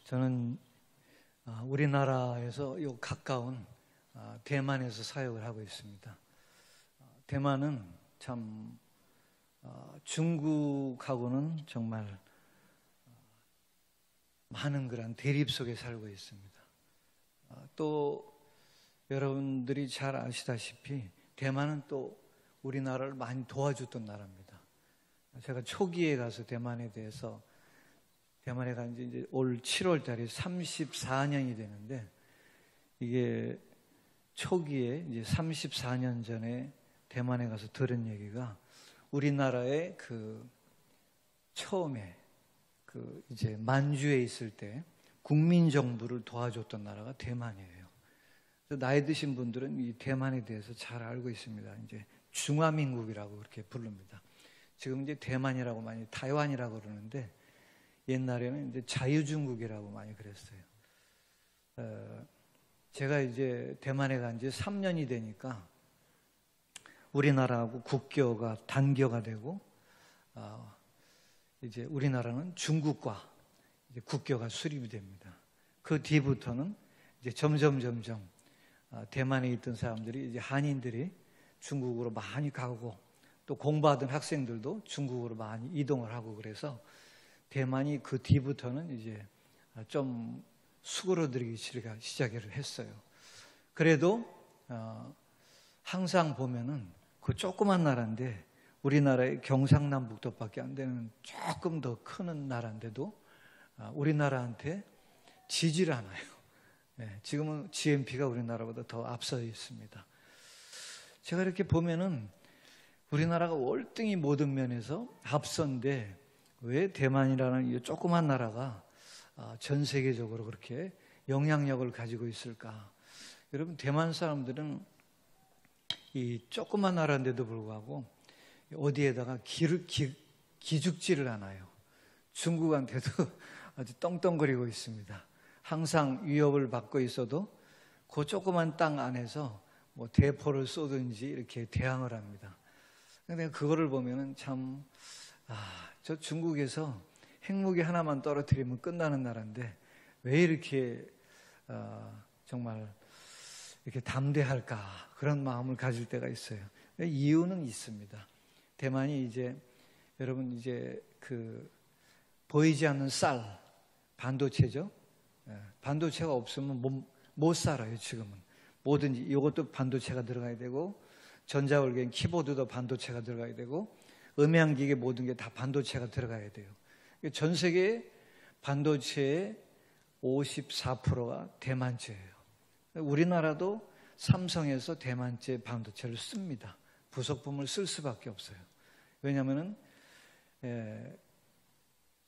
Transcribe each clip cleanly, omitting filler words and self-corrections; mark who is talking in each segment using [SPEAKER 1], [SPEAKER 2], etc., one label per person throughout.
[SPEAKER 1] 저는 우리나라에서 요 가까운 대만에서 사역을 하고 있습니다. 대만은 참 중국하고는 정말 많은 그런 대립 속에 살고 있습니다. 또 여러분들이 잘 아시다시피 대만은 또 우리나라를 많이 도와줬던 나라입니다. 제가 초기에 가서 대만에 간 지 이제 올 7월 달에 34년이 되는데, 이게 초기에 이제 34년 전에 대만에 가서 들은 얘기가, 우리나라의 처음에 이제 만주에 있을 때 국민정부를 도와줬던 나라가 대만이에요. 그래서 나이 드신 분들은 이 대만에 대해서 잘 알고 있습니다. 이제 중화민국이라고 그렇게 부릅니다. 지금 이제 대만이라고 많이 타이완이라고 그러는데, 옛날에는 이제 자유중국이라고 많이 그랬어요. 제가 이제 대만에 간 지 3년이 되니까 우리나라하고 국교가 단교가 되고, 이제 우리나라는 중국과 이제 국교가 수립이 됩니다. 그 뒤부터는 이제 점점 대만에 있던 사람들이, 이제 한인들이 중국으로 많이 가고, 또 공부하던 학생들도 중국으로 많이 이동을 하고, 그래서 대만이 그 뒤부터는 이제 좀 수그러들기 시작을 했어요. 그래도 항상 보면은 그 조그만 나라인데, 우리나라의 경상남북도밖에 안 되는 조금 더 큰 나라인데도 우리나라한테 지질 않아요. 지금은 GNP가 우리나라보다 더 앞서 있습니다. 제가 이렇게 보면은 우리나라가 월등히 모든 면에서 앞선데, 왜 대만이라는 이 조그만 나라가 전 세계적으로 그렇게 영향력을 가지고 있을까? 여러분, 대만 사람들은 이 조그만 나라인데도 불구하고 어디에다가 기죽지를 않아요. 중국한테도 아주 떵떵거리고 있습니다. 항상 위협을 받고 있어도 그 조그만 땅 안에서 뭐 대포를 쏘든지 이렇게 대항을 합니다. 근데 그거를 보면은 참, 저 중국에서 핵무기 하나만 떨어뜨리면 끝나는 나라인데 왜 이렇게 정말 이렇게 담대할까, 그런 마음을 가질 때가 있어요. 이유는 있습니다. 대만이 이제, 여러분, 이제 보이지 않는 쌀, 반도체죠. 반도체가 없으면 못 살아요. 지금은 뭐든지 이것도 반도체가 들어가야 되고, 전자올게임 키보드도 반도체가 들어가야 되고, 음향기계 모든 게 다 반도체가 들어가야 돼요. 전 세계 반도체의 54%가 대만제예요. 우리나라도 삼성에서 대만제 반도체를 씁니다. 부속품을 쓸 수밖에 없어요. 왜냐하면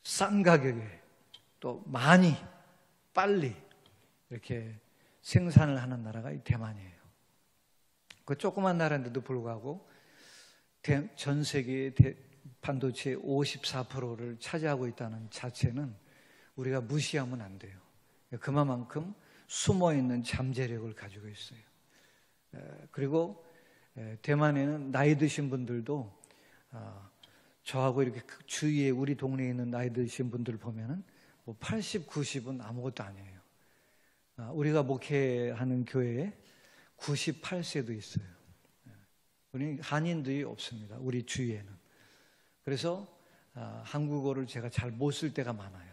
[SPEAKER 1] 싼 가격에 또 많이 빨리 이렇게 생산을 하는 나라가 이 대만이에요. 그 조그만 나라인데도 불구하고 전 세계의 반도체의 54%를 차지하고 있다는 자체는 우리가 무시하면 안 돼요. 그만큼 숨어있는 잠재력을 가지고 있어요. 그리고 대만에는 나이 드신 분들도, 저하고 이렇게 주위에 우리 동네에 있는 나이 드신 분들 보면은 뭐 80, 90은 아무것도 아니에요. 우리가 목회하는 교회에 98세도 있어요. 우리 한인들이 없습니다. 우리 주위에는. 그래서 한국어를 제가 잘 못 쓸 때가 많아요.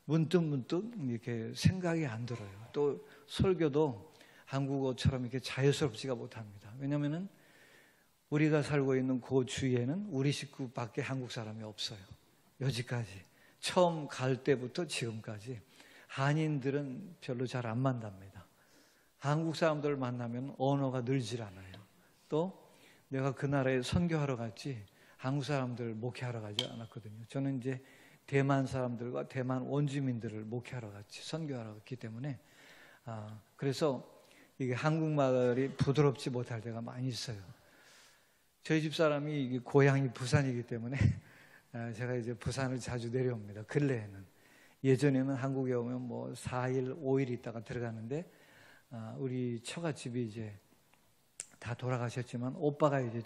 [SPEAKER 1] 문득 이렇게 생각이 안 들어요. 또 설교도 한국어처럼 이렇게 자유스럽지가 못합니다. 왜냐하면은 우리가 살고 있는 그 주위에는 우리 식구밖에 한국 사람이 없어요. 여지까지. 처음 갈 때부터 지금까지 한인들은 별로 잘 안 만납니다. 한국 사람들을 만나면 언어가 늘질 않아요. 또 내가 그 나라에 선교하러 갔지 한국 사람들 목회하러 가지 않았거든요. 저는 이제 대만 사람들과 대만 원주민들을 목회하러 갔지, 선교하러 갔기 때문에, 그래서 이게 한국말이 부드럽지 못할 때가 많이 있어요. 저희 집 사람이 고향이 부산이기 때문에 제가 이제 부산을 자주 내려옵니다. 근래에는. 예전에는 한국에 오면 뭐 4일, 5일 있다가 들어가는데, 우리 처갓집이 이제 다 돌아가셨지만, 오빠가 이제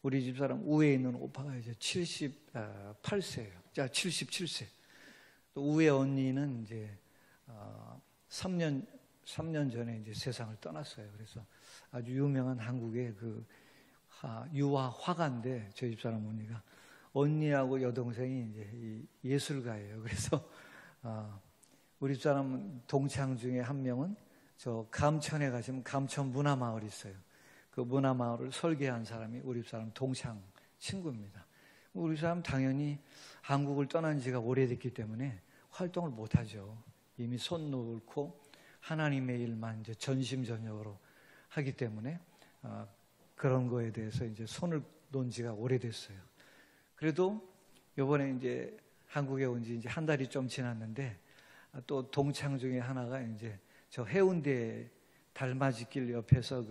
[SPEAKER 1] 우리 집사람 우회에 있는 오빠가 이제 78세예요. 자, 77세. 또 우의 언니는 이제 3년 전에 이제 세상을 떠났어요. 그래서 아주 유명한 한국의 그 유화 화가인데 저희 집사람 언니가 언니하고 여동생이 이제 예술가예요. 그래서 우리 집사람 동창 중에 한 명은 저 감천에 가시면 감천 문화마을이 있어요. 그 문화마을을 설계한 사람이 우리 집사람 동창 친구입니다. 우리 집사람 당연히 한국을 떠난 지가 오래됐기 때문에 활동을 못하죠. 이미 손 놓고 하나님의 일만 이제 전심전력으로 하기 때문에 그런 거에 대해서 이제 손을 놓은 지가 오래됐어요. 그래도 이번에 이제 한국에 온 지 이제 한 달이 좀 지났는데 또 동창 중에 하나가 이제 저 해운대 달맞이길 옆에서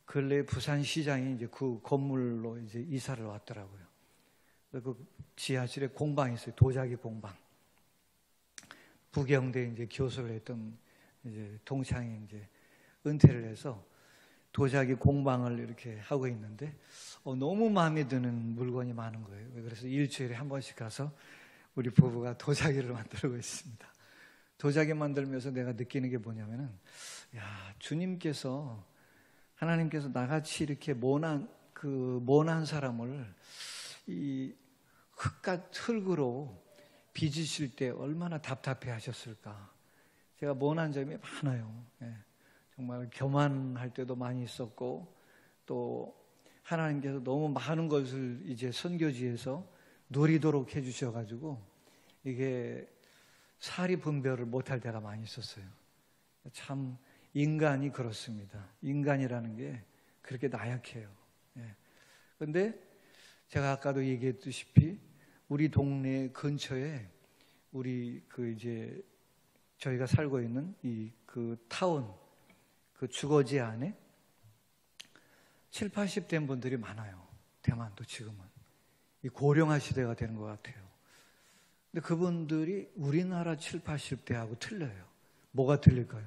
[SPEAKER 1] 근래 부산시장이 이제 그 건물로 이제 이사를 왔더라고요. 그 지하실에 공방이 있어요. 도자기 공방. 부경대 이제 교수를 했던 이제 동창이 이제 은퇴를 해서 도자기 공방을 이렇게 하고 있는데 너무 마음에 드는 물건이 많은 거예요. 그래서 일주일에 한 번씩 가서 우리 부부가 도자기를 만들고 있습니다. 도자기 만들면서 내가 느끼는 게 뭐냐면은 주님께서 하나님께서 나같이 이렇게 모난 사람을 이 흙으로 빚으실 때 얼마나 답답해 하셨을까. 제가 모난 점이 많아요. 정말 교만할 때도 많이 있었고 또 하나님께서 너무 많은 것을 이제 선교지에서 누리도록 해주셔가지고 이게 사리 분별을 못할 때가 많이 있었어요. 참 인간이 그렇습니다. 인간이라는 게 그렇게 나약해요. 그런데 제가 아까도 얘기했다시피 우리 동네 근처에 우리 저희가 살고 있는 그 타운 그 주거지 안에 7, 80 된 분들이 많아요. 대만도 지금은 이 고령화 시대가 되는 것 같아요. 근데 그분들이 우리나라 7, 80대하고 틀려요. 뭐가 틀릴까요?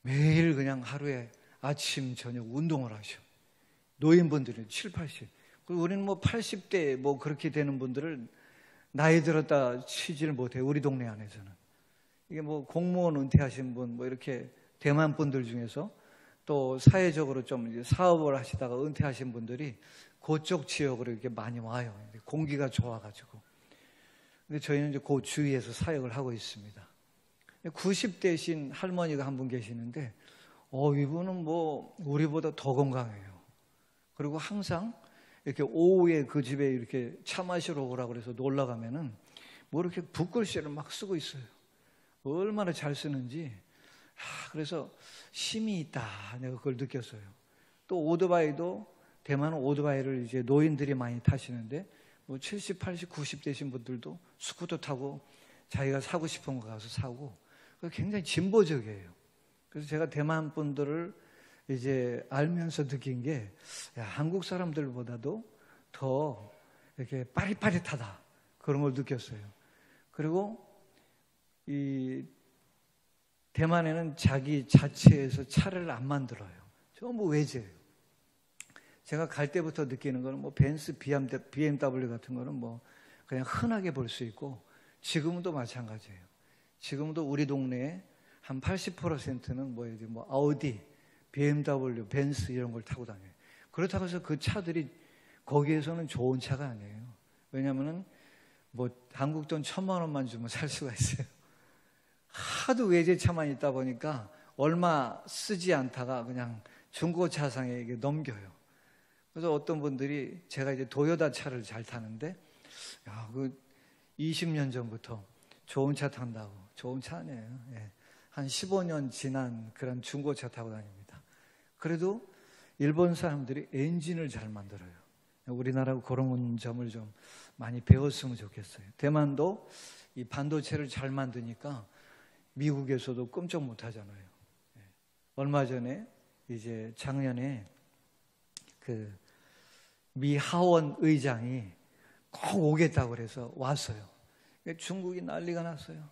[SPEAKER 1] 매일 그냥 하루에 아침 저녁 운동을 하셔. 노인분들이 7, 80. 그리고 우리는 80대 그렇게 되는 분들을 나이 들었다 치지를 못해요. 우리 동네 안에서는. 이게 공무원 은퇴하신 분, 이렇게 대만 분들 중에서 또 사회적으로 좀 이제 사업을 하시다가 은퇴하신 분들이 그쪽 지역으로 이렇게 많이 와요. 공기가 좋아가지고. 근데 저희는 이제 그 주위에서 사역을 하고 있습니다. 90대신 할머니가 한 분 계시는데, 이분은 우리보다 더 건강해요. 그리고 항상 이렇게 오후에 그 집에 이렇게 차 마시러 오라고 그래서 놀러 가면은 이렇게 붓글씨를 막 쓰고 있어요. 얼마나 잘 쓰는지. 그래서 힘이 있다. 내가 그걸 느꼈어요. 또 오토바이도 대만은 오토바이를 이제 노인들이 많이 타시는데 70, 80, 90 되신 분들도 스쿠터 타고 자기가 사고 싶은 거 가서 사고 굉장히 진보적이에요. 그래서 제가 대만 분들을 이제 알면서 느낀 게 한국 사람들보다도 더 이렇게 빠릿빠릿하다. 그런 걸 느꼈어요. 그리고 이 대만에는 자기 자체에서 차를 안 만들어요. 전부 외제예요. 제가 갈 때부터 느끼는 거는 벤츠, BMW 같은 거는 그냥 흔하게 볼 수 있고 지금도 마찬가지예요. 지금도 우리 동네에 한 80%는 아우디, BMW, 벤츠 이런 걸 타고 다녀요. 그렇다고 해서 그 차들이 거기에서는 좋은 차가 아니에요. 왜냐하면은 한국 돈 1,000만 원만 주면 살 수가 있어요. 하도 외제차만 있다 보니까 얼마 쓰지 않다가 그냥 중고차상에 이게 넘겨요. 그래서 어떤 분들이 제가 이제 도요타 차를 잘 타는데, 20년 전부터 좋은 차 탄다고. 좋은 차 아니에요. 한 15년 지난 그런 중고차 타고 다닙니다. 그래도 일본 사람들이 엔진을 잘 만들어요. 우리나라하고 그런 점을 좀 많이 배웠으면 좋겠어요. 대만도 이 반도체를 잘 만드니까 미국에서도 꼼짝 못 하잖아요. 얼마 전에 이제 작년에 미 하원 의장이 꼭 오겠다고 그래서 왔어요. 중국이 난리가 났어요.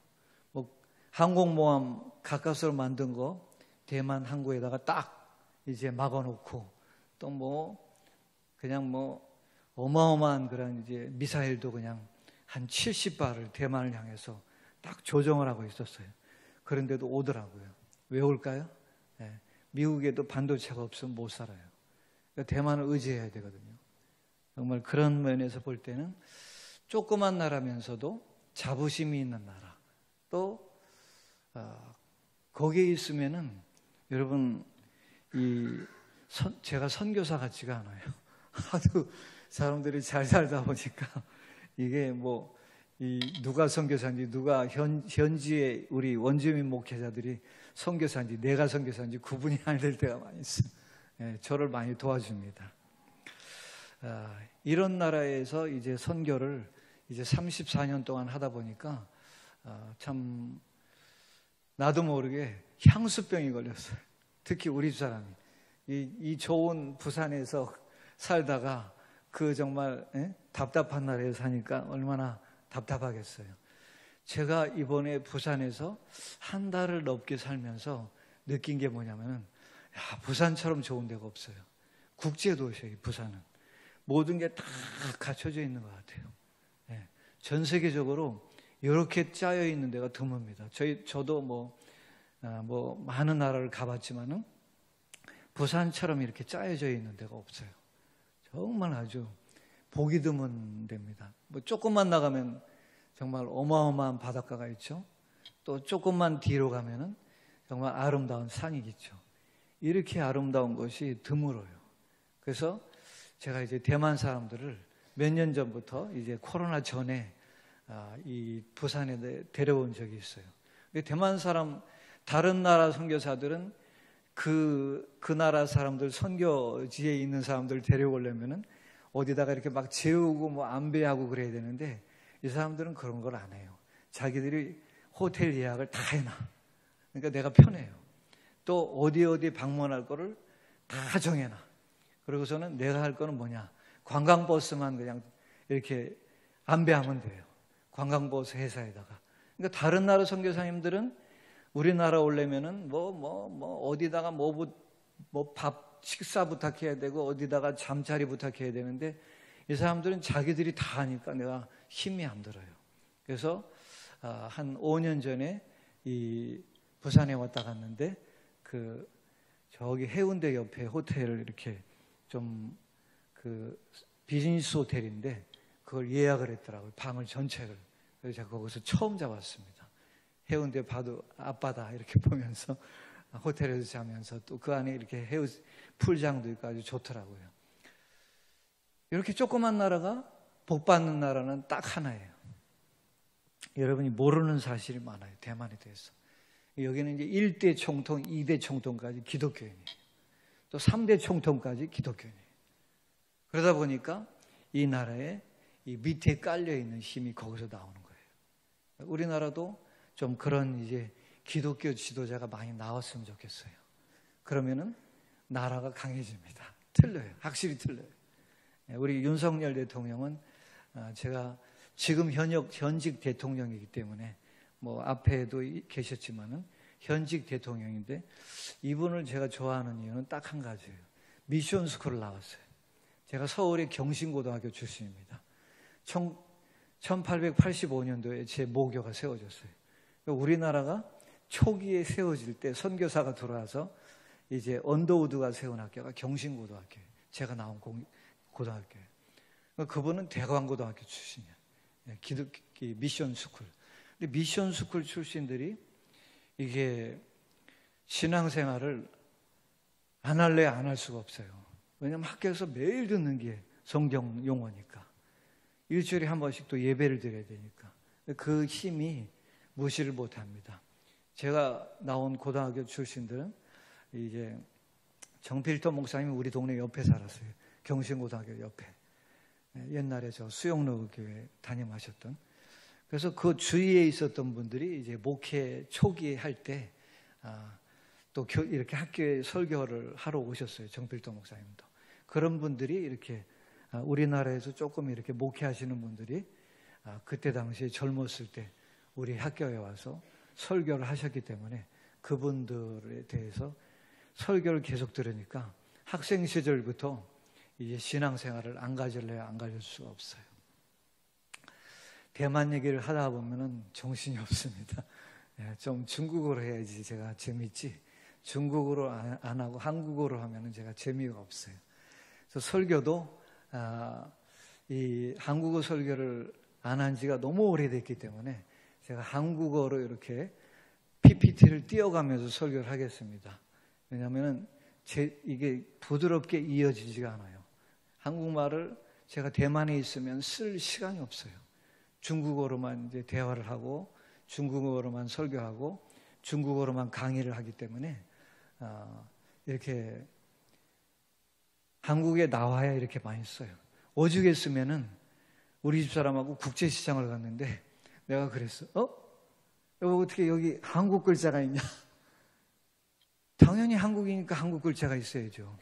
[SPEAKER 1] 항공모함 가까스로 만든 거 대만 항구에다가 딱 이제 막아놓고 또 그냥 어마어마한 그런 이제 미사일도 그냥 한 70발을 대만을 향해서 딱 조정을 하고 있었어요. 그런데도 오더라고요. 왜 올까요? 네, 미국에도 반도체가 없으면 못 살아요. 그러니까 대만을 의지해야 되거든요. 정말 그런 면에서 볼 때는 조그만 나라면서도 자부심이 있는 나라. 또 거기에 있으면은 여러분 제가 선교사 같지가 않아요. 하도 사람들이 잘 살다 보니까 이게 누가 선교사인지 누가 현지의 우리 원주민 목회자들이 선교사인지 내가 선교사인지 구분이 안 될 때가 많이 있어요. 네, 저를 많이 도와줍니다. 이런 나라에서 이제 선교를 이제 34년 동안 하다 보니까 참 나도 모르게 향수병이 걸렸어요. 특히 우리 집사람이 이 좋은 부산에서 살다가 그 정말 답답한 나라에 사니까 얼마나 답답하겠어요. 제가 이번에 부산에서 한 달을 넘게 살면서 느낀 게 뭐냐면은 부산처럼 좋은 데가 없어요. 국제도시예요. 부산은 모든 게 다 갖춰져 있는 것 같아요. 네. 전 세계적으로 이렇게 짜여 있는 데가 드뭅니다. 저도 많은 나라를 가봤지만은 부산처럼 이렇게 짜여져 있는 데가 없어요. 정말 아주 보기 드문 데입니다. 조금만 나가면 정말 어마어마한 바닷가가 있죠. 또 조금만 뒤로 가면은 정말 아름다운 산이 있죠. 이렇게 아름다운 것이 드물어요. 그래서 제가 이제 대만 사람들을 몇 년 전부터 이제 코로나 전에 이 부산에 데려온 적이 있어요. 대만 사람, 다른 나라 선교사들은 그 나라 사람들, 선교지에 있는 사람들 데려오려면은 어디다가 이렇게 막 재우고 안배하고 그래야 되는데 이 사람들은 그런 걸 안 해요. 자기들이 호텔 예약을 다 해놔. 그러니까 내가 편해요. 또 어디 방문할 거를 다 정해놔. 그러고서는 내가 할 거는 뭐냐? 관광버스만 그냥 이렇게 안배하면 돼요. 관광버스 회사에다가. 그러니까 다른 나라 선교사님들은 우리나라 오려면은 어디다가 밥 식사 부탁해야 되고 어디다가 잠자리 부탁해야 되는데 이 사람들은 자기들이 다 하니까 내가 힘이 안 들어요. 그래서 한 5년 전에 이 부산에 왔다 갔는데 저기 해운대 옆에 호텔을 이렇게 좀 비즈니스 호텔인데 그걸 예약을 했더라고요. 방을 전체를. 그래서 제가 거기서 처음 잡았습니다. 해운대 앞바다 이렇게 보면서 호텔에서 자면서 또 그 안에 이렇게 풀장도 있고 아주 좋더라고요. 이렇게 조그만 나라가 복 받는 나라는 딱 하나예요. 여러분이 모르는 사실이 많아요. 대만에 대해서. 여기는 이제 1대 총통, 2대 총통까지 기독교인이에요. 또 3대 총통까지 기독교인이에요. 그러다 보니까 이 나라에 이 밑에 깔려있는 힘이 거기서 나오는 거예요. 우리나라도 좀 그런 이제 기독교 지도자가 많이 나왔으면 좋겠어요. 그러면은 나라가 강해집니다. 틀려요. 확실히 틀려요. 우리 윤석열 대통령은 제가 지금 현직 대통령이기 때문에 앞에도 계셨지만은 현직 대통령인데 이분을 제가 좋아하는 이유는 딱 한 가지예요. 미션 스쿨을 나왔어요. 제가 서울의 경신고등학교 출신입니다. 1885년도에 제 모교가 세워졌어요. 우리나라가 초기에 세워질 때 선교사가 들어와서 이제 언더우드가 세운 학교가 경신고등학교예요. 제가 나온 고등학교예요. 그분은 대광고등학교 출신이에요. 미션 스쿨. 근데 미션 스쿨 출신들이 이게 신앙생활을 안 할래 안 할 수가 없어요. 왜냐하면 학교에서 매일 듣는 게 성경 용어니까. 일주일에 한 번씩 또 예배를 드려야 되니까. 그 힘이 무시를 못합니다. 제가 나온 고등학교 출신들은 이제 정필터 목사님이 우리 동네 옆에 살았어요. 경신고등학교 옆에. 옛날에 저 수영로 교회 담임하셨던. 그래서 그 주위에 있었던 분들이 이제 목회 초기에 할 때 또 이렇게 학교에 설교를 하러 오셨어요. 정필도 목사님도. 그런 분들이 이렇게 우리나라에서 조금 이렇게 목회하시는 분들이 그때 당시에 젊었을 때 우리 학교에 와서 설교를 하셨기 때문에 그분들에 대해서 설교를 계속 들으니까 학생 시절부터 이제 신앙생활을 안 가질래야 안 가질 수가 없어요. 대만 얘기를 하다 보면은 정신이 없습니다. 좀 중국어로 해야지 제가 재밌지. 중국어로 안 하고 한국어로 하면은 제가 재미가 없어요. 그래서 설교도 이 한국어 설교를 안 한 지가 너무 오래됐기 때문에 제가 한국어로 이렇게 PPT를 띄워가면서 설교를 하겠습니다. 왜냐하면 이게 부드럽게 이어지지가 않아요. 한국말을 제가 대만에 있으면 쓸 시간이 없어요. 중국어로만 이제 대화를 하고 중국어로만 설교하고 중국어로만 강의를 하기 때문에 이렇게 한국에 나와야 이렇게 많이 써요. 오죽했으면은 우리 집 사람하고 국제시장을 갔는데 내가 그랬어. 여보 어떻게 여기 한국 글자가 있냐? 당연히 한국이니까 한국 글자가 있어야죠.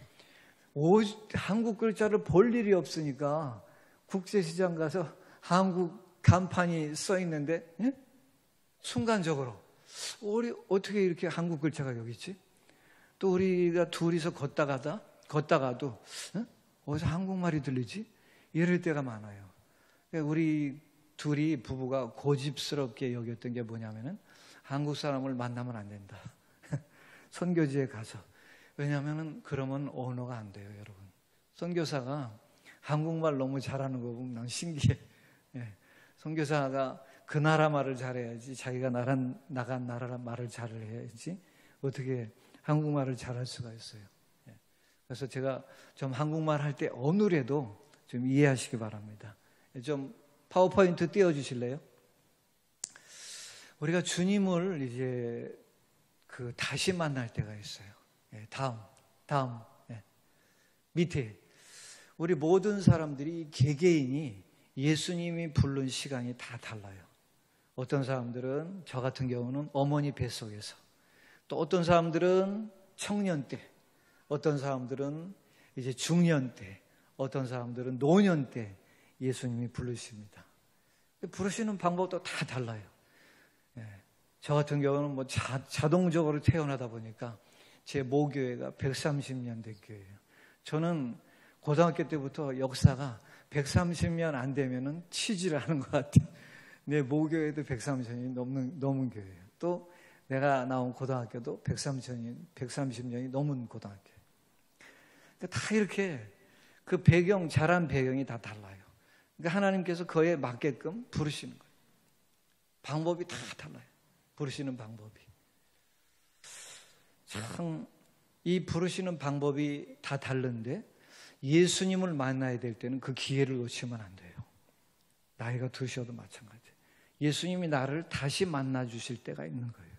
[SPEAKER 1] 한국 글자를 볼 일이 없으니까 국제시장 가서 한국 간판이 써 있는데 순간적으로 우리 어떻게 이렇게 한국 글자가 여기 있지? 또 우리가 둘이서 걷다가도 어디서 한국말이 들리지? 이럴 때가 많아요. 우리 둘이 부부가 고집스럽게 여겼던 게 뭐냐면은 한국 사람을 만나면 안 된다. 선교지에 가서. 왜냐하면 그러면 언어가 안 돼요, 여러분. 선교사가 한국말 너무 잘하는 거 보면 난 신기해. 선교사가 그 나라 말을 잘해야지, 자기가 나간 나라 말을 잘해야지 어떻게 한국말을 잘할 수가 있어요. 그래서 제가 좀 한국말 할 때 어느래도 좀 이해하시기 바랍니다. 좀 파워포인트 띄워주실래요? 우리가 주님을 이제 다시 만날 때가 있어요. 다음 밑에 우리 모든 사람들이 개개인이 예수님이 부른 시간이 다 달라요. 어떤 사람들은 저 같은 경우는 어머니 뱃속에서, 또 어떤 사람들은 청년 때, 어떤 사람들은 이제 중년 때, 어떤 사람들은 노년 때 예수님이 부르십니다. 부르시는 방법도 다 달라요. 저 같은 경우는 뭐 자동적으로 태어나다 보니까 제 모교회가 130년 된 교회예요. 저는 고등학교 때부터 역사가 130년 안 되면은 치지를 하는 것 같아요. 내 모교회도 130년이 넘은 교회예요. 또 내가 나온 고등학교도 130년이 넘은 고등학교예요. 다 이렇게 그 자란 배경이 다 달라요. 그러니까 하나님께서 그에 맞게끔 부르시는 거예요. 방법이 다 달라요. 부르시는 방법이. 참, 이 부르시는 방법이 다 다른데 예수님을 만나야 될 때는 그 기회를 놓치면 안 돼요. 나이가 드셔도 마찬가지예요. 예수님이 나를 다시 만나 주실 때가 있는 거예요.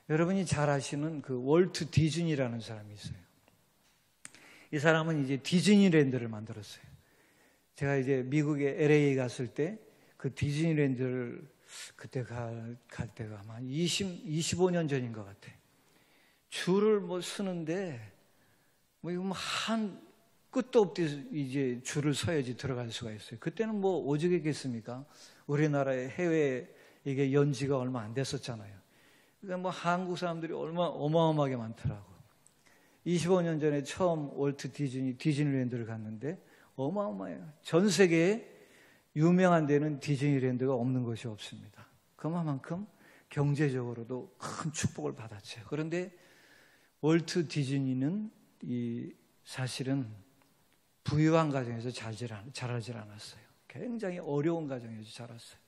[SPEAKER 1] 여러분이 잘 아시는 그 월트 디즈니라는 사람이 있어요. 이 사람은 이제 디즈니랜드를 만들었어요. 제가 이제 미국에 LA 갔을 때 그 디즈니랜드를 그때 갈 때가 아마 25년 전인 것 같아. 줄을 서는데 이거 한 끝도 없이 이제 줄을 서야지 들어갈 수가 있어요. 그때는 오죽했겠습니까? 우리나라의 해외 이게 연지가 얼마 안 됐었잖아요. 그러니까 한국 사람들이 어마어마하게 많더라고. 25년 전에 처음 월트 디즈니랜드를 갔는데 어마어마해요. 전 세계에 유명한 데는 디즈니랜드가 없는 것이 없습니다. 그만큼 경제적으로도 큰 축복을 받았죠. 그런데 월트 디즈니는 사실은 부유한 가정에서 자라질 않았어요. 굉장히 어려운 가정에서 자랐어요.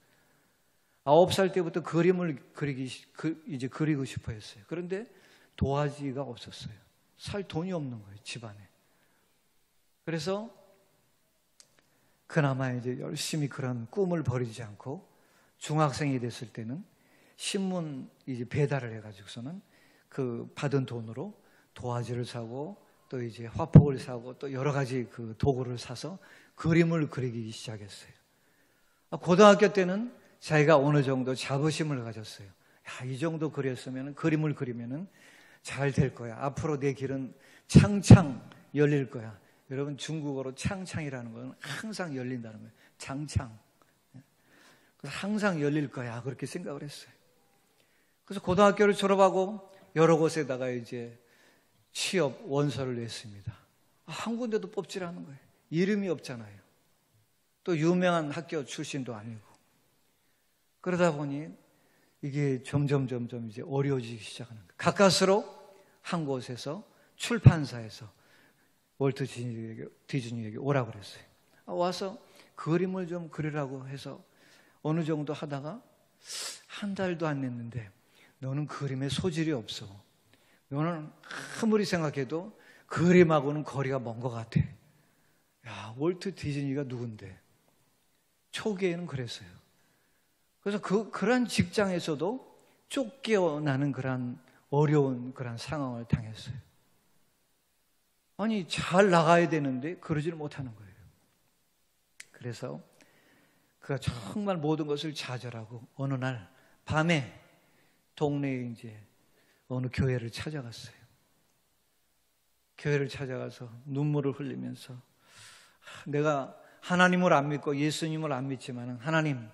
[SPEAKER 1] 9살 때부터 그림을 그리고 싶어 했어요. 그런데 도화지가 없었어요. 살 돈이 없는 거예요, 집안에. 그래서 그나마 이제 열심히 그런 꿈을 버리지 않고 중학생이 됐을 때는 신문 이제 배달을 해가지고서는 그 받은 돈으로 도화지를 사고 또 이제 화폭을 사고 또 여러 가지 그 도구를 사서 그림을 그리기 시작했어요. 고등학교 때는 자기가 어느 정도 자부심을 가졌어요. 이 정도 그림을 그리면은 잘 될 거야. 앞으로 내 길은 창창 열릴 거야. 여러분 중국어로 창창이라는 건 항상 열린다는 거예요. 창창. 그래서 항상 열릴 거야. 그렇게 생각을 했어요. 그래서 고등학교를 졸업하고 여러 곳에다가 이제 취업 원서를 냈습니다. 한 군데도 뽑질 않은 거예요. 이름이 없잖아요. 또 유명한 학교 출신도 아니고. 그러다 보니 이게 점점 이제 어려워지기 시작하는 거예요. 가까스로 한 곳에서 출판사에서 월트 디즈니에게 오라고 그랬어요. 와서 그림을 좀 그리라고 해서 어느 정도 하다가 한 달도 안 됐는데 너는 그림에 소질이 없어. 너는 아무리 생각해도 그림하고는 거리가 먼 것 같아. 야, 월트 디즈니가 누군데? 초기에는 그랬어요. 그래서 그런 직장에서도 쫓겨나는 그런 어려운 그런 상황을 당했어요. 아니, 잘 나가야 되는데 그러지를 못하는 거예요. 그래서 그가 정말 모든 것을 좌절하고 어느 날 밤에 동네에 이제 어느 교회를 찾아갔어요. 교회를 찾아가서 눈물을 흘리면서 내가 하나님을 안 믿고 예수님을 안 믿지만 하나님,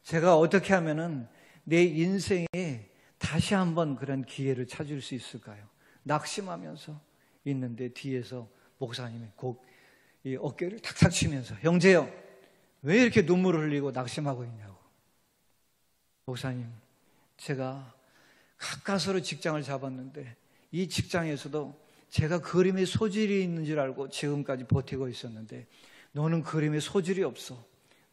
[SPEAKER 1] 제가 어떻게 하면은 내 인생에 다시 한번 그런 기회를 찾을 수 있을까요? 낙심하면서 있는데 뒤에서 목사님이 이 어깨를 탁탁 치면서 형제요, 왜 이렇게 눈물을 흘리고 낙심하고 있냐고. 목사님, 제가 가까스로 직장을 잡았는데 이 직장에서도 제가 그림에 소질이 있는 줄 알고 지금까지 버티고 있었는데 너는 그림에 소질이 없어.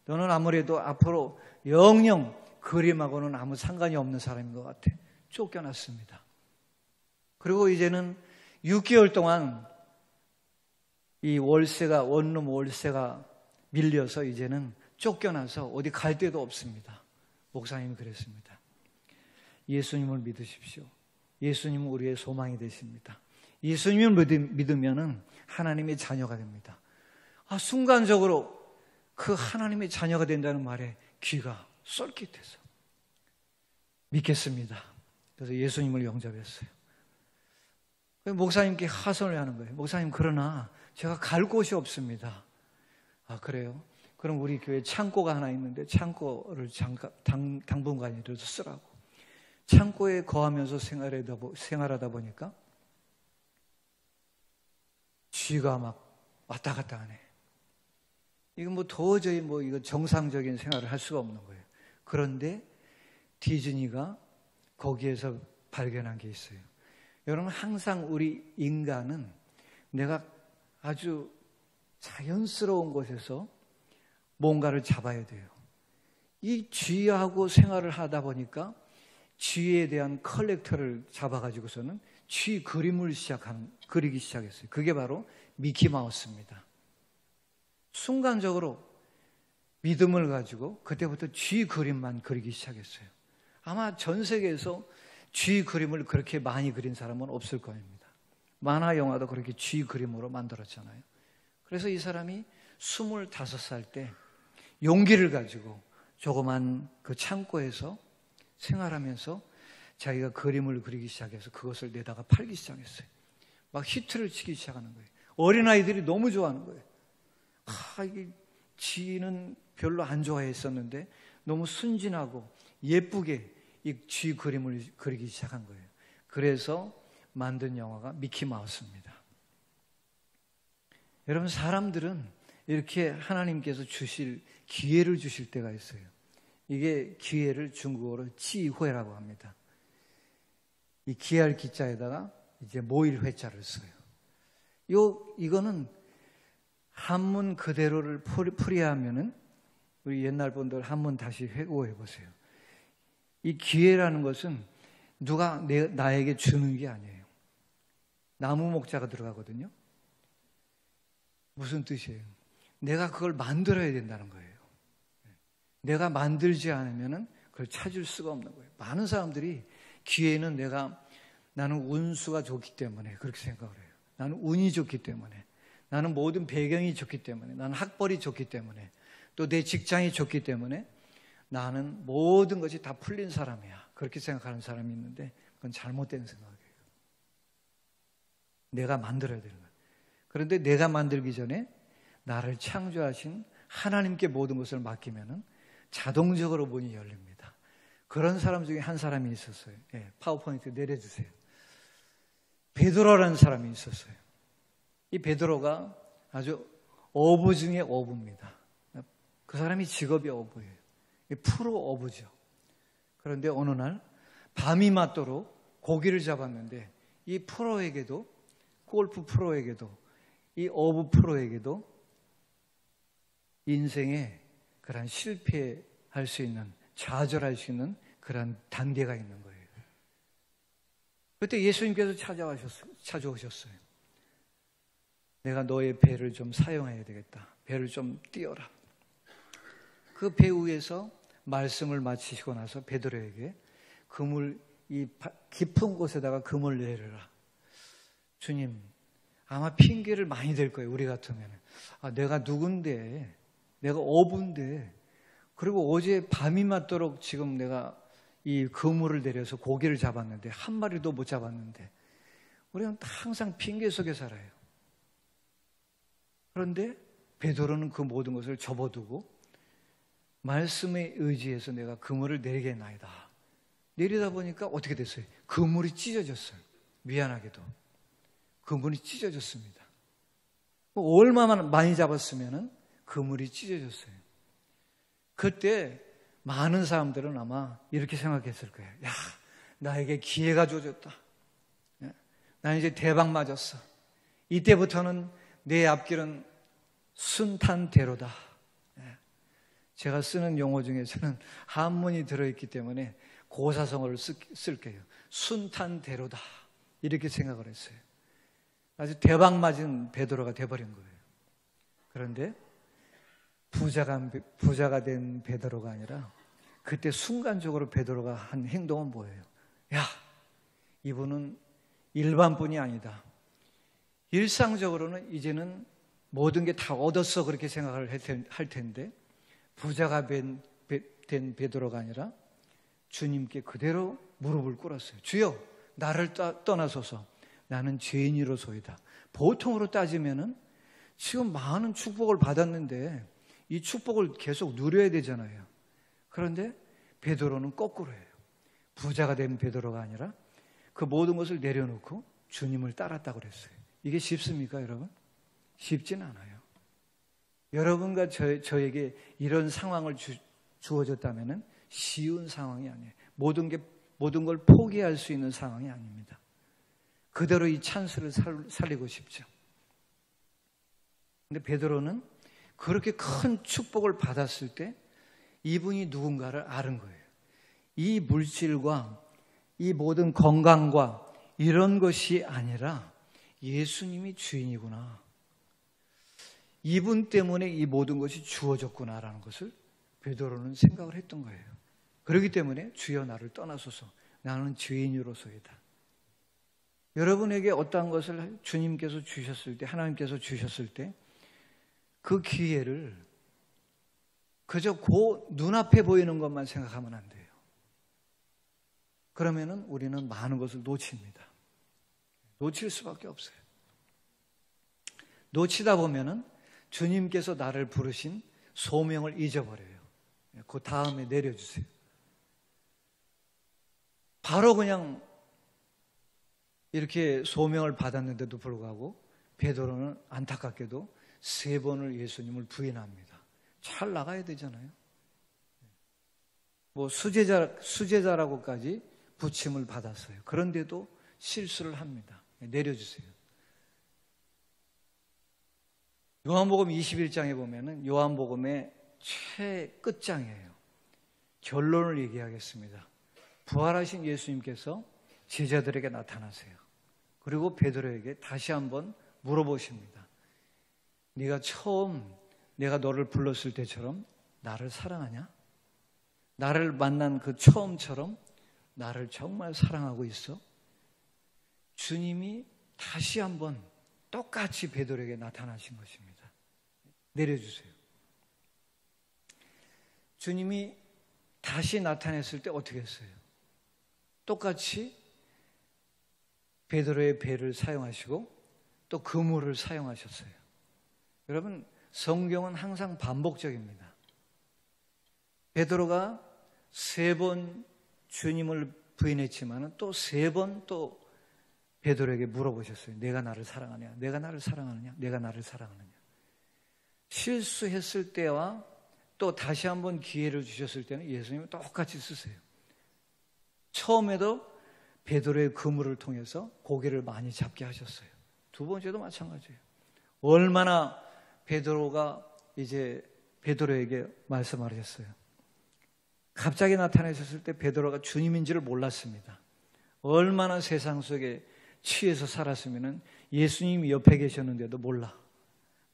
[SPEAKER 1] 너는 아무래도 앞으로 영영 그림하고는 아무 상관이 없는 사람인 것 같아. 쫓겨났습니다. 그리고 이제는 6개월 동안 이 원룸 월세가 밀려서 이제는 쫓겨나서 어디 갈 데도 없습니다. 목사님이 그랬습니다. 예수님을 믿으십시오. 예수님은 우리의 소망이 되십니다. 예수님을 믿으면 하나님의 자녀가 됩니다. 순간적으로 그 하나님의 자녀가 된다는 말에 귀가 쏠깃해서 믿겠습니다. 그래서 예수님을 영접했어요. 목사님께 하소연을 하는 거예요. 목사님, 그러나 제가 갈 곳이 없습니다. 그래요? 그럼 우리 교회 창고가 하나 있는데 창고를 당분간이라도 쓰라고. 창고에 거하면서 생활하다 보니까 쥐가 막 왔다 갔다 하네. 이건 도저히 이거 정상적인 생활을 할 수가 없는 거예요. 그런데 디즈니가 거기에서 발견한 게 있어요. 여러분, 항상 우리 인간은 내가 아주 자연스러운 곳에서 뭔가를 잡아야 돼요. 이 쥐하고 생활을 하다 보니까 쥐에 대한 컬렉터를 잡아가지고서는 쥐 그림을 그리기 시작했어요. 그게 바로 미키마우스입니다. 순간적으로 믿음을 가지고 그때부터 쥐 그림만 그리기 시작했어요. 아마 전 세계에서 쥐 그림을 그렇게 많이 그린 사람은 없을 겁니다. 만화 영화도 그렇게 쥐 그림으로 만들었잖아요. 그래서 이 사람이 25살 때 용기를 가지고 조그만 그 창고에서 생활하면서 자기가 그림을 그리기 시작해서 그것을 내다가 팔기 시작했어요. 막 히트를 치기 시작하는 거예요. 어린아이들이 너무 좋아하는 거예요. 이게 쥐는 별로 안 좋아했었는데 너무 순진하고 예쁘게 이 쥐 그림을 그리기 시작한 거예요. 그래서 만든 영화가 미키마우스입니다. 여러분, 사람들은 이렇게 하나님께서 주실 기회를 주실 때가 있어요. 이게 기회를 중국어로 지회라고 합니다. 이 기할 기자에다가 이제 모일 회자를 써요. 이거는 한문 그대로를 풀이하면은 우리 옛날 분들 한문 다시 회고해 보세요. 이 기회라는 것은 누가 나에게 주는 게 아니에요. 나무 목자가 들어가거든요. 무슨 뜻이에요? 내가 그걸 만들어야 된다는 거예요. 내가 만들지 않으면 그걸 찾을 수가 없는 거예요. 많은 사람들이 기회는 나는 운수가 좋기 때문에 그렇게 생각을 해요. 나는 운이 좋기 때문에, 나는 모든 배경이 좋기 때문에, 나는 학벌이 좋기 때문에, 또 내 직장이 좋기 때문에 나는 모든 것이 다 풀린 사람이야. 그렇게 생각하는 사람이 있는데 그건 잘못된 생각이에요. 내가 만들어야 되는 거예요. 그런데 내가 만들기 전에 나를 창조하신 하나님께 모든 것을 맡기면은 자동적으로 문이 열립니다. 그런 사람 중에 한 사람이 있었어요. 파워포인트 내려주세요. 베드로라는 사람이 있었어요. 이 베드로가 아주 어부 중에 어부입니다. 그 사람이 직업이 어부예요. 프로 어부죠. 그런데 어느 날 밤이 맞도록 고기를 잡았는데 이 프로에게도, 골프 프로에게도, 이 어부 프로에게도 인생에 그런 실패할 수 있는, 좌절할 수 있는 그런 단계가 있는 거예요. 그때 예수님께서 찾아오셨어요. 내가 너의 배를 좀 사용해야 되겠다. 배를 좀 띄워라. 그 배 위에서 말씀을 마치시고 나서 베드로에게 이 깊은 곳에다가 그물 내려라. 주님, 아마 핑계를 많이 댈 거예요. 우리 같으면. 내가 누군데, 내가 어부인데, 그리고 어제 밤이 맞도록 지금 내가 이 그물을 내려서 고기를 잡았는데 한 마리도 못 잡았는데, 우리는 항상 핑계 속에 살아요. 그런데 베드로는 그 모든 것을 접어두고 말씀에 의지해서 내가 그물을 내리겠나이다. 내리다 보니까 어떻게 됐어요? 그물이 찢어졌어요. 미안하게도 그물이 찢어졌습니다. 얼마나 많이 잡았으면 그물이 찢어졌어요. 그때 많은 사람들은 아마 이렇게 생각했을 거예요. 야, 나에게 기회가 주어졌다. 나 이제 대박 맞았어. 이때부터는 내 앞길은 순탄대로다. 제가 쓰는 용어 중에서는 한문이 들어있기 때문에 고사성어를 쓸게요. 순탄대로다. 이렇게 생각을 했어요. 아주 대박 맞은 베드로가 돼버린 거예요. 그런데 부자가 된 베드로가 아니라 그때 순간적으로 베드로가 한 행동은 뭐예요? 야, 이분은 일반 분이 아니다. 일상적으로는 이제는 모든 게 다 얻었어 그렇게 생각을 할 텐데 부자가 된 베드로가 아니라 주님께 그대로 무릎을 꿇었어요. 주여, 나를 떠나소서. 나는 죄인이로소이다. 보통으로 따지면은 지금 많은 축복을 받았는데 이 축복을 계속 누려야 되잖아요. 그런데 베드로는 거꾸로예요. 부자가 된 베드로가 아니라 그 모든 것을 내려놓고 주님을 따랐다고 그랬어요. 이게 쉽습니까, 여러분? 쉽진 않아요. 여러분과 저에게 이런 상황을 주어졌다면 쉬운 상황이 아니에요. 모든 걸 포기할 수 있는 상황이 아닙니다. 그대로 이 찬스를 살리고 싶죠. 근데 베드로는 그렇게 큰 축복을 받았을 때 이분이 누군가를 아는 거예요. 이 물질과 이 모든 건강과 이런 것이 아니라 예수님이 주인이구나. 이분 때문에 이 모든 것이 주어졌구나라는 것을 베드로는 생각을 했던 거예요. 그렇기 때문에 주여 나를 떠나소서. 나는 죄인으로소이다. 여러분에게 어떠한 것을 주님께서 주셨을 때, 하나님께서 주셨을 때 그 기회를 그저 그 눈앞에 보이는 것만 생각하면 안 돼요. 그러면은 우리는 많은 것을 놓칩니다. 놓칠 수밖에 없어요. 놓치다 보면은 주님께서 나를 부르신 소명을 잊어버려요. 그 다음에 내려주세요. 바로 그냥 이렇게 소명을 받았는데도 불구하고 베드로는 안타깝게도 3번을 예수님을 부인합니다. 잘 나가야 되잖아요. 뭐 수제자라고까지 부침을 받았어요. 그런데도 실수를 합니다. 내려주세요. 요한복음 21장에 보면은 요한복음의 최끝장이에요. 결론을 얘기하겠습니다. 부활하신 예수님께서 제자들에게 나타나세요. 그리고 베드로에게 다시 한번 물어보십니다. 네가 처음 내가 너를 불렀을 때처럼 나를 사랑하냐? 나를 만난 그 처음처럼 나를 정말 사랑하고 있어? 주님이 다시 한번 똑같이 베드로에게 나타나신 것입니다. 내려주세요. 주님이 다시 나타났을 때 어떻게 했어요? 똑같이 베드로의 배를 사용하시고 또 그물을 사용하셨어요. 여러분, 성경은 항상 반복적입니다. 베드로가 3번 주님을 부인했지만 또 3번 또 베드로에게 물어보셨어요. 내가 나를 사랑하냐? 내가 나를 사랑하느냐? 내가 나를 사랑하느냐? 실수했을 때와 또 다시 한번 기회를 주셨을 때는 예수님은 똑같이 쓰세요. 처음에도 베드로의 그물을 통해서 고기를 많이 잡게 하셨어요. 두 번째도 마찬가지예요. 얼마나 베드로가 이제 베드로에게 말씀하셨어요. 갑자기 나타나셨을 때 베드로가 주님인지를 몰랐습니다. 얼마나 세상 속에 취해서 살았으면 예수님이 옆에 계셨는데도 몰라.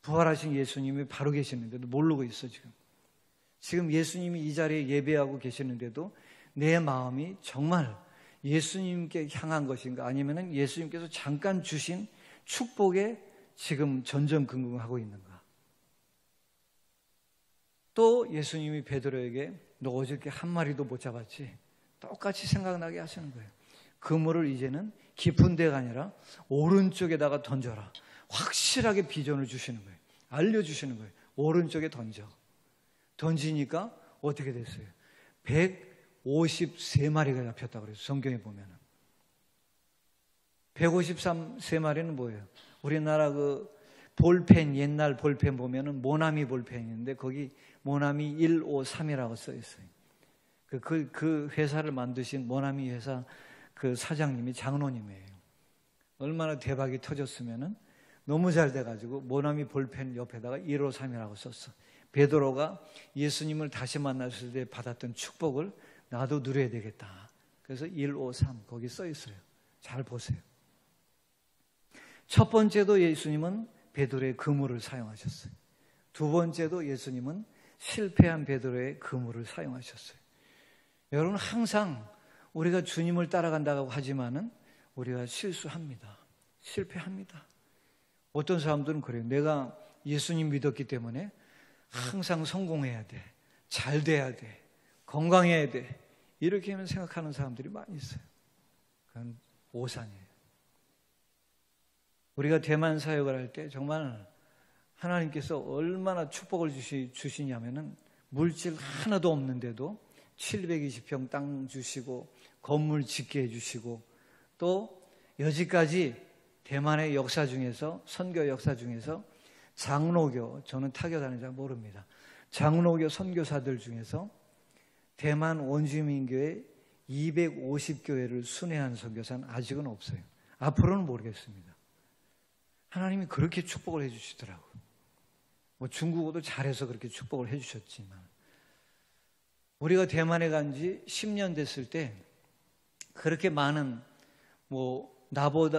[SPEAKER 1] 부활하신 예수님이 바로 계시는데도 모르고 있어 지금. 지금 예수님이 이 자리에 예배하고 계시는데도 내 마음이 정말 예수님께 향한 것인가, 아니면 예수님께서 잠깐 주신 축복에 지금 전전긍긍하고 있는가. 또 예수님이 베드로에게 너 어저께 한 마리도 못 잡았지? 똑같이 생각나게 하시는 거예요. 그물을 이제는 깊은 데가 아니라 오른쪽에다가 던져라. 확실하게 비전을 주시는 거예요. 알려주시는 거예요. 오른쪽에 던져. 던지니까 어떻게 됐어요? 153마리가 잡혔다고 그래요. 성경에 보면은. 153마리는 뭐예요? 우리나라 그 볼펜, 옛날 볼펜 보면은 모나미 볼펜인데 거기 모나미 153이라고 써 있어요. 그 회사를 만드신 모나미 회사 그 사장님이 장로님이에요. 얼마나 대박이 터졌으면은 너무 잘 돼가지고 모나미 볼펜 옆에다가 153이라고 썼어. 베드로가 예수님을 다시 만났을 때 받았던 축복을 나도 누려야 되겠다. 그래서 153 거기 써 있어요. 잘 보세요. 첫 번째도 예수님은 베드로의 그물을 사용하셨어요. 두 번째도 예수님은 실패한 베드로의 그물을 사용하셨어요. 여러분, 항상 우리가 주님을 따라간다고 하지만은 우리가 실수합니다. 실패합니다. 어떤 사람들은 그래요. 내가 예수님 믿었기 때문에 항상 성공해야 돼. 잘 돼야 돼. 건강해야 돼. 이렇게만 생각하는 사람들이 많이 있어요. 그건 오산이에요. 우리가 대만 사역을 할 때 정말 하나님께서 얼마나 축복을 주시냐면은 물질 하나도 없는데도 720평 땅 주시고 건물 짓게 해주시고 또 여지까지 대만의 역사 중에서, 선교 역사 중에서 장로교, 저는 타교다니는 잘 모릅니다. 장로교 선교사들 중에서 대만 원주민교회 250교회를 순회한 선교사는 아직은 없어요. 앞으로는 모르겠습니다. 하나님이 그렇게 축복을 해주시더라고요. 뭐 중국어도 잘해서 그렇게 축복을 해주셨지만, 우리가 대만에 간 지 10년 됐을 때 그렇게 많은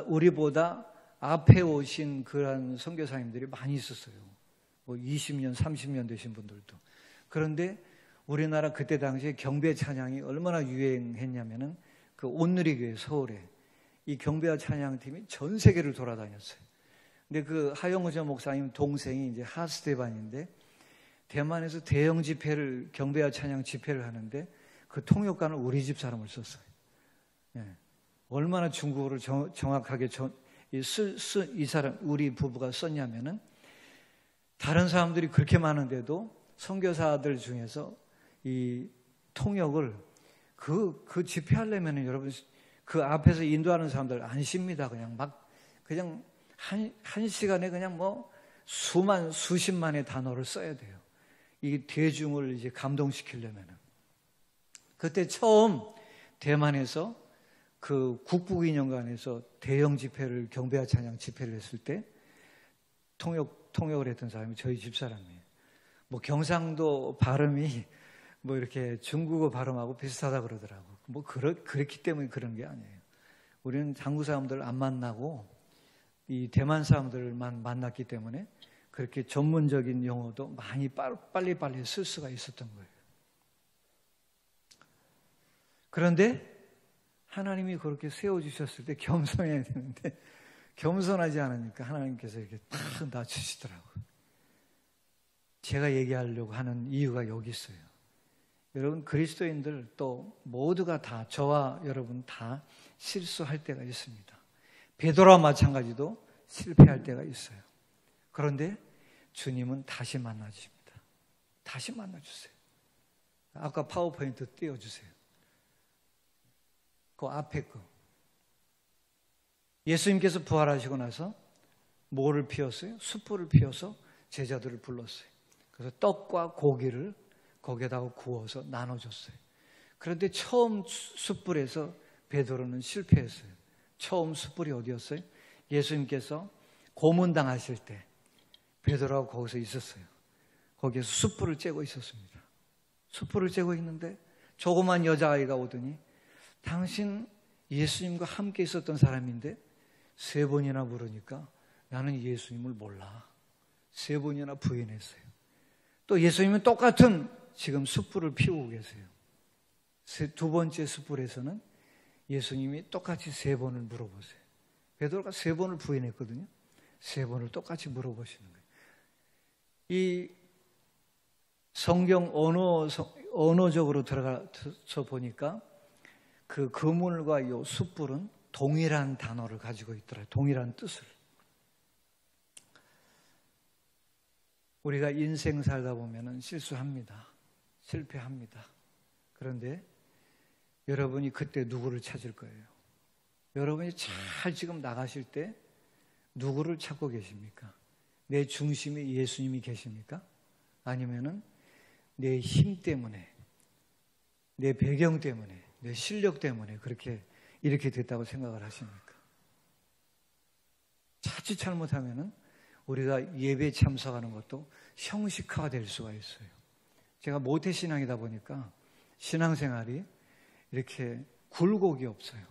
[SPEAKER 1] 우리보다 앞에 오신 그런 선교사님들이 많이 있었어요. 20년, 30년 되신 분들도. 그런데 우리나라 그때 당시에 경배 찬양이 얼마나 유행했냐면은 그 온누리교회 서울에 이 경배와 찬양팀이 전 세계를 돌아다녔어요. 근데 그 하영우전 목사님 동생이 이제 하스테반인데 대만에서 대형 집회를, 경배와 찬양 집회를 하는데 그 통역관을 우리 집 사람을 썼어요. 네. 얼마나 중국어를 정확하게 이 사람, 우리 부부가 썼냐면은 다른 사람들이 그렇게 많은데도 선교사들 중에서 이 통역을 그 집회하려면은 여러분 그 앞에서 인도하는 사람들 안 쉽니다. 그냥 한 시간에 그냥 수십만의 단어를 써야 돼요. 이 대중을 이제 감동시키려면은. 그때 처음 대만에서 그 국부기념관에서 대형 집회를, 경배와 찬양 집회를 했을 때 통역을 했던 사람이 저희 집사람이에요. 경상도 발음이 이렇게 중국어 발음하고 비슷하다 그러더라고. 그랬기 때문에 그런 게 아니에요. 우리는 한국 사람들 안 만나고 이 대만 사람들만 만났기 때문에 그렇게 전문적인 용어도 많이 빨리빨리 쓸 수가 있었던 거예요. 그런데 하나님이 그렇게 세워주셨을 때 겸손해야 되는데 겸손하지 않으니까 하나님께서 이렇게 탁 낮추시더라고요. 제가 얘기하려고 하는 이유가 여기 있어요. 여러분, 그리스도인들 또 모두가 다, 저와 여러분 다 실수할 때가 있습니다. 베드로와 마찬가지도 실패할 때가 있어요. 그런데 주님은 다시 만나주십니다. 다시 만나주세요. 아까 파워포인트 띄워주세요. 그 앞에 거. 예수님께서 부활하시고 나서 뭐를 피웠어요? 숯불을 피워서 제자들을 불렀어요. 그래서 떡과 고기를 거기에다가 구워서 나눠줬어요. 그런데 처음 숯불에서 베드로는 실패했어요. 처음 숯불이 어디였어요? 예수님께서 고문당하실 때 베드로하고 거기서 있었어요. 거기에서 숯불을 쬐고 있었습니다. 숯불을 쬐고 있는데 조그만 여자아이가 오더니 당신 예수님과 함께 있었던 사람인데 3번이나 물으니까 나는 예수님을 몰라. 3번이나 부인했어요. 또 예수님은 똑같은 지금 숯불을 피우고 계세요. 2번째 숯불에서는 예수님이 똑같이 3번을 물어보세요. 베드로가 3번을 부인했거든요. 3번을 똑같이 물어보시는 거예요. 이 성경 언어적으로 들어가서 보니까 그 그물과 이 숯불은 동일한 단어를 가지고 있더라고요. 동일한 뜻을. 우리가 인생 살다 보면 실수합니다. 실패합니다. 그런데 여러분이 그때 누구를 찾을 거예요? 여러분이 잘 지금 나가실 때 누구를 찾고 계십니까? 내 중심에 예수님이 계십니까? 아니면은 내 힘 때문에, 내 배경 때문에, 내 실력 때문에 이렇게 됐다고 생각을 하십니까? 자칫 잘못하면은 우리가 예배 참석하는 것도 형식화가 될 수가 있어요. 제가 모태신앙이다 보니까 신앙생활이 이렇게 굴곡이 없어요.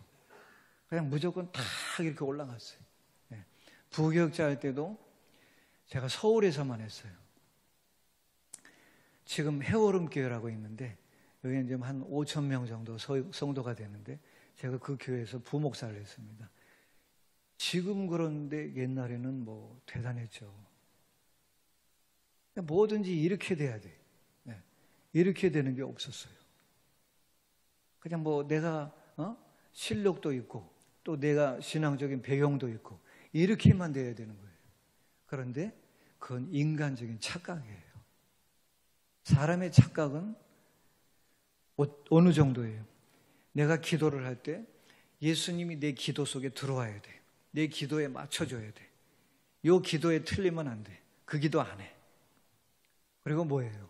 [SPEAKER 1] 그냥 무조건 다 이렇게 올라갔어요. 부교육자 할 때도 제가 서울에서만 했어요. 지금 해오름 교회라고 있는데 여기는 지금 한 5천 명 정도 성도가 되는데 제가 그 교회에서 부목사를 했습니다. 지금 그런데 옛날에는 뭐 대단했죠. 뭐든지 이렇게 돼야 돼. 이렇게 되는 게 없었어요. 그냥 뭐 내가 실력도 있고 또 내가 신앙적인 배경도 있고 이렇게만 돼야 되는 거예요. 그런데 그건 인간적인 착각이에요. 사람의 착각은 어느 정도예요? 내가 기도를 할 때 예수님이 내 기도 속에 들어와야 돼. 내 기도에 맞춰줘야 돼. 이 기도에 틀리면 안 돼. 그 기도 안 해. 그리고 뭐예요?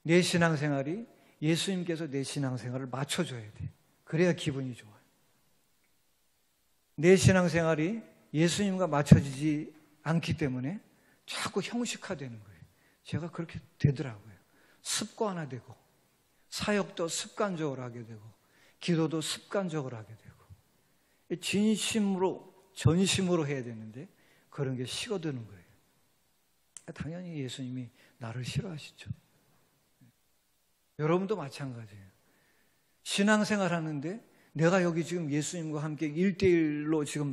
[SPEAKER 1] 내 신앙생활이 예수님께서 내 신앙생활을 맞춰줘야 돼. 그래야 기분이 좋아요. 내 신앙생활이 예수님과 맞춰지지 않기 때문에 자꾸 형식화되는 거예요. 제가 그렇게 되더라고요. 습관화되고 사역도 습관적으로 하게 되고 기도도 습관적으로 하게 되고 진심으로 전심으로 해야 되는데 그런 게 식어드는 거예요. 당연히 예수님이 나를 싫어하시죠. 여러분도 마찬가지예요. 신앙생활 하는데 내가 여기 지금 예수님과 함께 1대1로 지금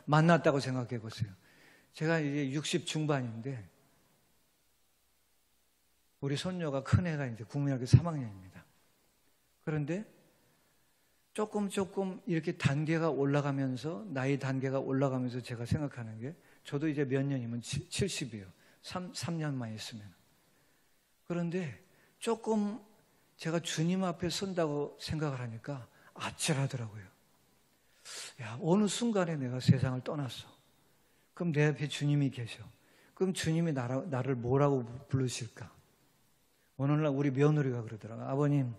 [SPEAKER 1] 만났다고 생각해 보세요. 제가 이제 60 중반인데 우리 손녀가 큰 애가 이제 국민학교 3학년입니다. 그런데 조금 이렇게 단계가 올라가면서 나이 단계가 올라가면서 제가 생각하는 게 저도 이제 몇 년이면 70이에요. 3년만 있으면. 그런데 조금 제가 주님 앞에 선다고 생각을 하니까 아찔하더라고요. 야, 어느 순간에 내가 세상을 떠났어. 그럼 내 앞에 주님이 계셔. 그럼 주님이 나를 뭐라고 부르실까? 어느 날 우리 며느리가 그러더라고요. 아버님,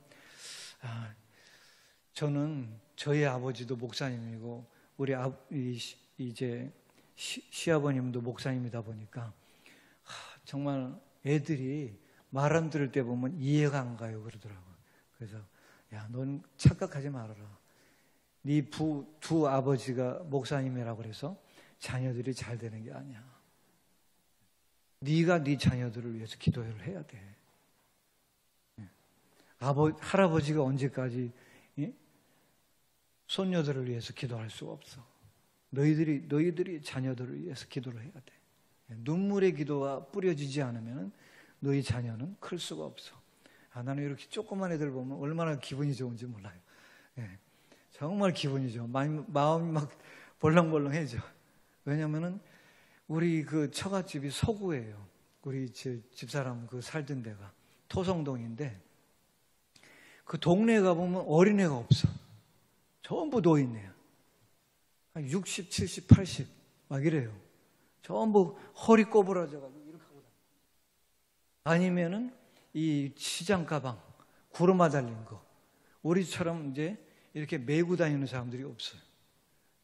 [SPEAKER 1] 저는 저희 아버지도 목사님이고 우리 이제 시아버님도 목사님이다 보니까 정말 애들이 말 안 들을 때 보면 이해가 안 가요 그러더라고요. 그래서 야, 넌 착각하지 말아라. 네 두 아버지가 목사님이라고 그래서 자녀들이 잘 되는 게 아니야. 네가 네 자녀들을 위해서 기도를 해야 돼. 할아버지가 언제까지 손녀들을 위해서 기도할 수가 없어. 너희들이 자녀들을 위해서 기도를 해야 돼. 눈물의 기도가 뿌려지지 않으면 너희 자녀는 클 수가 없어. 나는 이렇게 조그만 애들 보면 얼마나 기분이 좋은지 몰라요. 정말 기분이 좋아. 마음이 막 벌렁벌렁해져. 왜냐면은 우리 그 처갓집이 서구예요. 우리 집사람 그 살던 데가 토성동인데 그 동네에 가보면 어린애가 없어. 전부 노인네야. 60, 70, 80 막 이래요. 전부 허리 꼬부라져가지고 이렇게 하고 다녀요. 아니면은 이 시장 가방 구르마 달린 거 우리처럼 이제 이렇게 메고 다니는 사람들이 없어요.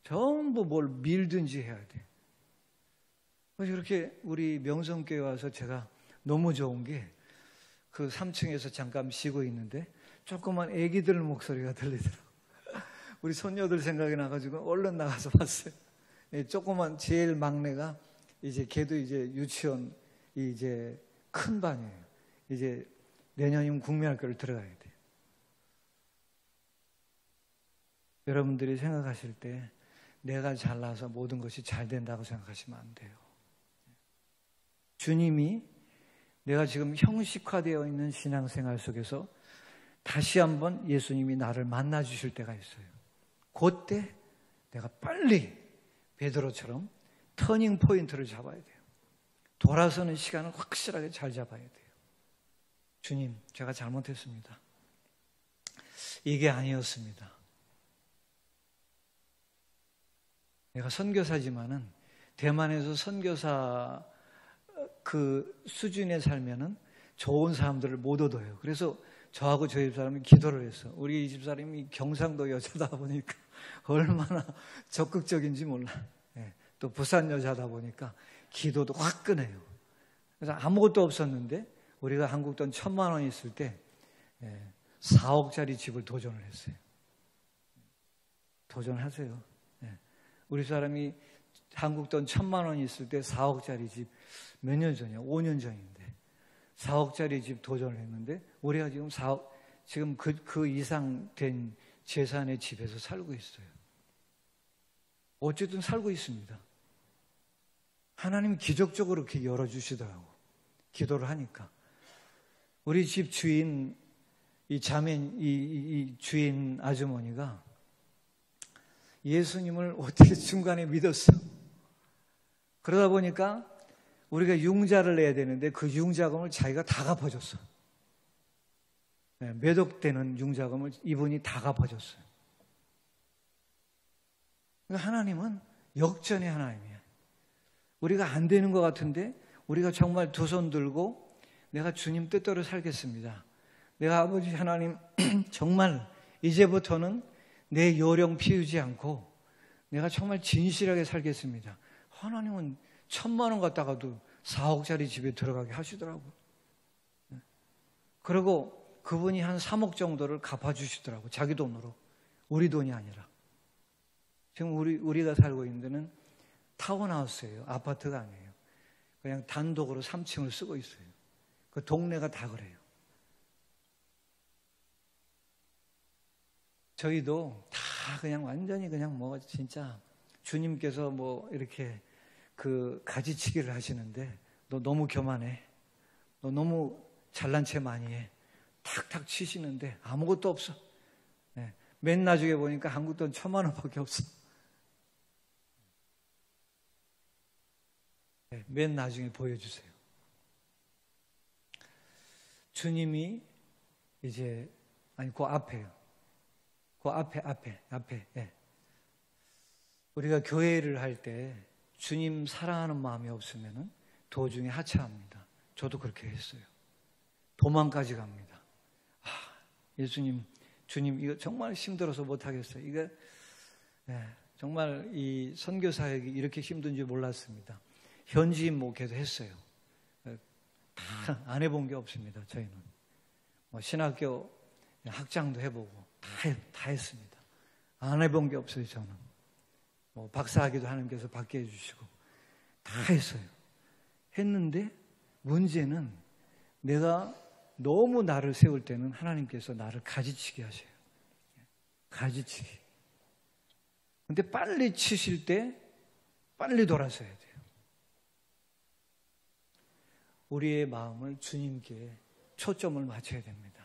[SPEAKER 1] 전부 뭘 밀든지 해야 돼. 그래서 이렇게 우리 명성교회 와서 제가 너무 좋은 게 그 3층에서 잠깐 쉬고 있는데 조그만 애기들 목소리가 들리더라고요. 우리 손녀들 생각이 나가지고 얼른 나가서 봤어요. 조그만 제일 막내가 이제 걔도 이제 유치원 이제 큰 반이에요. 이제 내년이면 국민학교를 들어가야 돼요. 여러분들이 생각하실 때 내가 잘나서 모든 것이 잘 된다고 생각하시면 안 돼요. 주님이 내가 지금 형식화되어 있는 신앙생활 속에서 다시 한번 예수님이 나를 만나 주실 때가 있어요. 그때 내가 빨리 베드로처럼 터닝 포인트를 잡아야 돼요. 돌아서는 시간을 확실하게 잘 잡아야 돼요. 주님, 제가 잘못했습니다. 이게 아니었습니다. 내가 선교사지만은 대만에서 선교사 그 수준에 살면은 좋은 사람들을 못 얻어요. 그래서 저하고 저희 집사람이 기도를 했어. 우리 집사람이 경상도 여자다 보니까 얼마나 적극적인지 몰라. 또 부산 여자다 보니까 기도도 화끈해요. 그래서 아무것도 없었는데 우리가 한국 돈 1,000만 원 있을 때 4억짜리 집을 도전을 했어요. 도전하세요. 우리 사람이 한국 돈 1,000만 원 있을 때 4억짜리 집 몇 년 전이야? 5년 전인데 4억짜리 집 도전을 했는데 우리가 지금 4억, 지금 그 이상 된 재산의 집에서 살고 있어요. 어쨌든 살고 있습니다. 하나님이 기적적으로 그렇게 열어주시더라고. 기도를 하니까. 우리 집 주인, 이 주인 아주머니가 예수님을 어떻게 중간에 믿었어. 그러다 보니까 우리가 융자를 내야 되는데 그 융자금을 자기가 다 갚아줬어. 매독되는 융자금을 이분이 다 갚아줬어요. 그러니까 하나님은 역전의 하나님이야. 우리가 안 되는 것 같은데 우리가 정말 두 손 들고 내가 주님 뜻대로 살겠습니다. 내가 아버지 하나님 정말 이제부터는 내 요령 피우지 않고 내가 정말 진실하게 살겠습니다. 하나님은 1,000만 원 갖다가도 4억짜리 집에 들어가게 하시더라고요. 그리고 그분이 한 3억 정도를 갚아주시더라고요. 자기 돈으로. 우리 돈이 아니라. 지금 우리가 살고 있는 데는 타운하우스예요. 아파트가 아니에요. 그냥 단독으로 3층을 쓰고 있어요. 그 동네가 다 그래요. 저희도 다 그냥 완전히 그냥 뭐 진짜 주님께서 뭐 이렇게 그 가지치기를 하시는데 너 너무 교만해. 너 너무 잘난 체 많이 해. 탁탁 치시는데 아무것도 없어. 맨 나중에 보니까 한국 돈 1,000만 원밖에 없어. 맨 나중에 보여주세요. 주님이 이제 아니 그 앞에요. 그 앞에. 우리가 교회를 할 때 주님 사랑하는 마음이 없으면 도중에 하차합니다. 저도 그렇게 했어요. 도망까지 갑니다. 예수님, 주님 이거 정말 힘들어서 못하겠어요. 이거 정말 이 선교 사역이 이렇게 힘든 줄 몰랐습니다. 현지인 목회도 했어요. 다 안 해본 게 없습니다. 저희는 뭐 신학교 학장도 해보고 다 했습니다. 안 해본 게 없어요. 저는 뭐 박사학위도 하나님께서 받게 해주시고 다 했어요. 했는데 문제는 내가 너무 나를 세울 때는 하나님께서 나를 가지치게 하셔요. 가지치기. 근데 빨리 치실 때 빨리 돌아서야 돼요. 우리의 마음을 주님께 초점을 맞춰야 됩니다.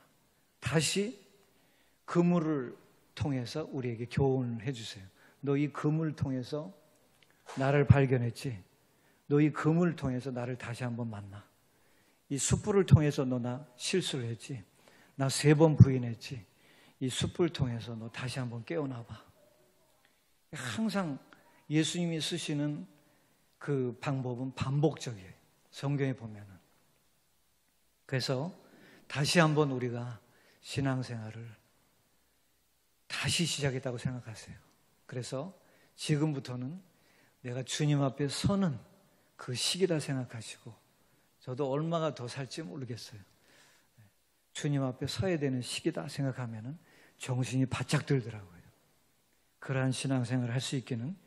[SPEAKER 1] 다시 그물을 통해서 우리에게 교훈을 해주세요. 너 이 그물 통해서 나를 발견했지? 너 이 그물 통해서 나를 다시 한번 만나. 이 숯불을 통해서 너 나 실수를 했지? 나 3번 부인했지? 이 숯불 통해서 너 다시 한번 깨어나봐. 항상 예수님이 쓰시는 그 방법은 반복적이에요. 성경에 보면은. 그래서 다시 한번 우리가 신앙생활을 다시 시작했다고 생각하세요. 그래서 지금부터는 내가 주님 앞에 서는 그 시기다 생각하시고, 저도 얼마가 더 살지 모르겠어요. 주님 앞에 서야 되는 시기다 생각하면 정신이 바짝 들더라고요. 그러한 신앙생활을 할 수 있기는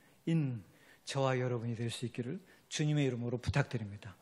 [SPEAKER 1] 저와 여러분이 될 수 있기를 주님의 이름으로 부탁드립니다.